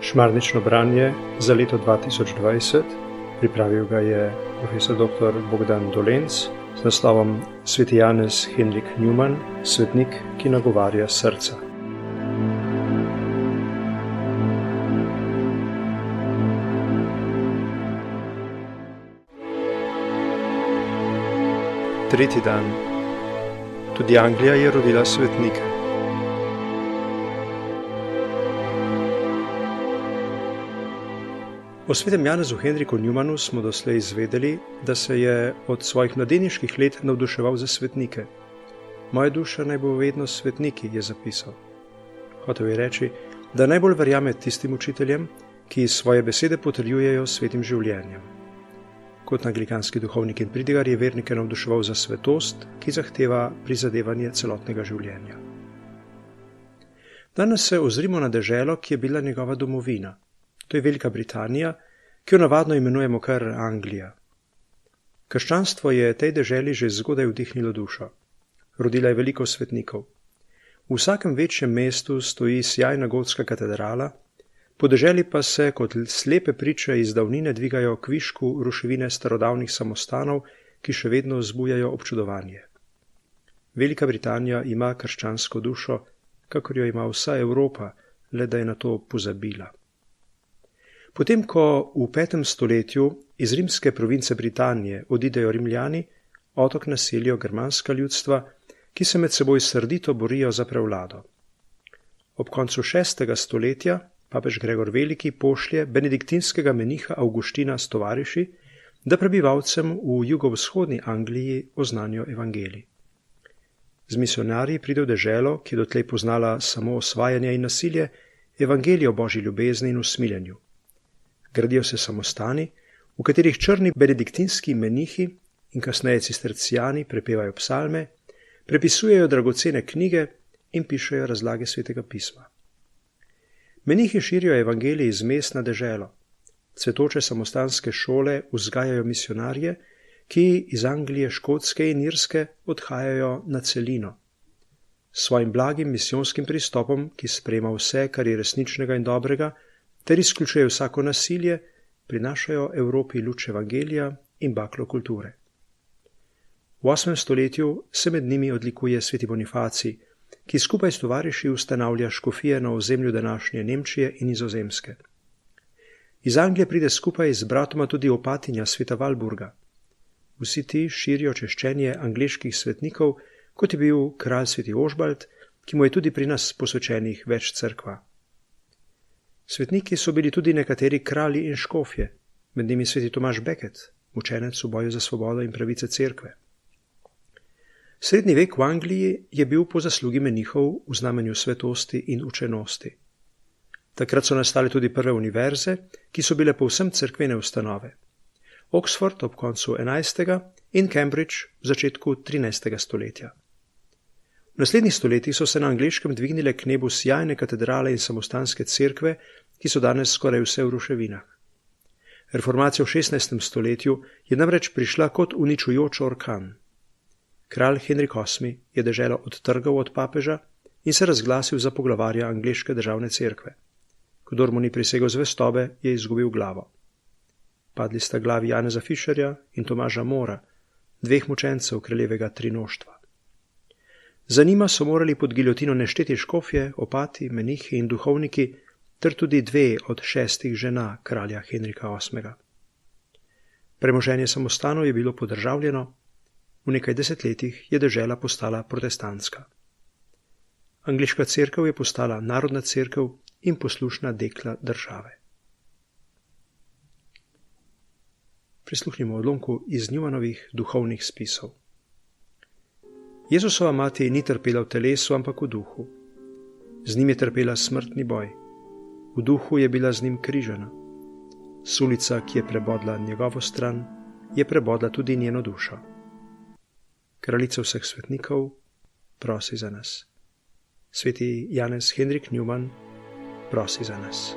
Šmarnično branje za leto 2020, pripravil ga je profesor dr. Bogdan Dolenc z naslovom Sveti Janez Henrik Newman, svetnik, ki nagovarja srca. Tretji dan. Tudi Anglija je rodila svetnike. O svetem Janezu Henriku Newmanu smo doslej izvedeli, da se je od svojih mladeniških let navduševal za svetnike. Moja duša naj bo vedno s svetniki, je zapisal. Hotel je reči, da najbolj verjame tistim učiteljem, ki svoje besede potrjujejo svetim življenjem. Kot anglikanski duhovnik in pridigar je vernike navduševal za svetost, ki zahteva prizadevanje celotnega življenja. Danes se ozrimo na deželo, ki je bila njegova domovina. To je Velika Britanija, ki jo navadno imenujemo kar Anglija. Krščanstvo je tej deželi že zgodaj vdihnilo dušo. Rodila je veliko svetnikov. V vsakem večjem mestu stoji sijajna gotska katedrala, po deželi pa se kot slepe priče iz davnine dvigajo kvišku ruševine starodavnih samostanov, ki še vedno vzbujajo občudovanje. Velika Britanija ima krščansko dušo, kakor jo ima vsa Evropa, le da je na to pozabila. Potem, ko v 5. stoletju iz rimske province Britanije odidejo Rimljani, otok naselijo germanska ljudstva, ki se med seboj srdito borijo za prevlado. Ob koncu 6. stoletja papež Gregor Veliki pošlje benediktinskega meniha Avguština s tovariši, da prebivalcem v jugovzhodni Angliji oznanijo evangelij. Z misionarji pride v deželo, ki je dotlej poznala samo osvajanje in nasilje, evangelij o božji ljubezni in usmiljenju. Gradijo se samostani, v katerih črni benediktinski menihi in kasneje cistercijani prepevajo psalme, prepisujejo dragocene knjige in pišejo razlage svetega pisma. Menihi širijo evangelij iz mest na deželo. Cvetoče samostanske šole vzgajajo misionarje, ki iz Anglije, Škotske in Irske odhajajo na celino. S svojim blagim misijonskim pristopom, ki sprejema vse, kar je resničnega in dobrega, ter izključujejo vsako nasilje, prinašajo Evropi luč evangelija in baklo kulture. V 8. stoletju se med njimi odlikuje sveti Bonifacij, ki skupaj s tovariši ustanavlja škofije na ozemlju današnje Nemčije in Nizozemske. Iz Anglije pride skupaj z bratoma tudi opatinja sveta Valburga. Vsi ti širijo češčenje angleških svetnikov, kot je bil kralj sveti Ožbalt, ki mu je tudi pri nas posvečenih več cerkva. Svetniki so bili tudi nekateri kralji in škofje, med njimi sveti Tomaž Becket, mučenec v boju za svobodo in pravice cerkve. Srednji vek v Angliji je bil po zaslugi menihov v znamenju svetosti in učenosti. Takrat so nastale tudi prve univerze, ki so bile povsem cerkvene ustanove. Oxford ob koncu 11. in Cambridge v začetku 13. stoletja. V naslednjih stoletjih so se na Angleškem dvignile k nebu sijajne katedrale in samostanske cerkve, ki so danes skoraj vse v ruševinah. Reformacija v 16. stoletju je namreč prišla kot uničujoč orkan. Kralj Henrik VIII je deželo odtrgal od papeža in se razglasil za poglavarja angleške državne cerkve. Kdor mu ni prisegel zvestobe, je izgubil glavo. Padli sta glavi Janeza Fischerja in Tomaža Mora, dveh mučencev kraljevega trinoštva. Za njima so morali pod giljotino nešteti škofje, opati, menihi in duhovniki, ter tudi 2 od 6 žena kralja Henrika VIII. Premoženje samostanov je bilo podržavljeno, v nekaj desetletjih je dežela postala protestantska. Angleška cerkev je postala narodna cerkev in poslušna dekla države. Prisluhnimo odlomku iz Newmanovih duhovnih spisov. Jezusova mati ni trpela v telesu, ampak v duhu. Z njim je trpela smrtni boj. V duhu je bila z njim križana. Sulica, ki je prebodla njegovo stran, je prebodla tudi njeno dušo. Kraljica vseh svetnikov, prosi za nas. Sveti Janez Henrik Newman, prosi za nas.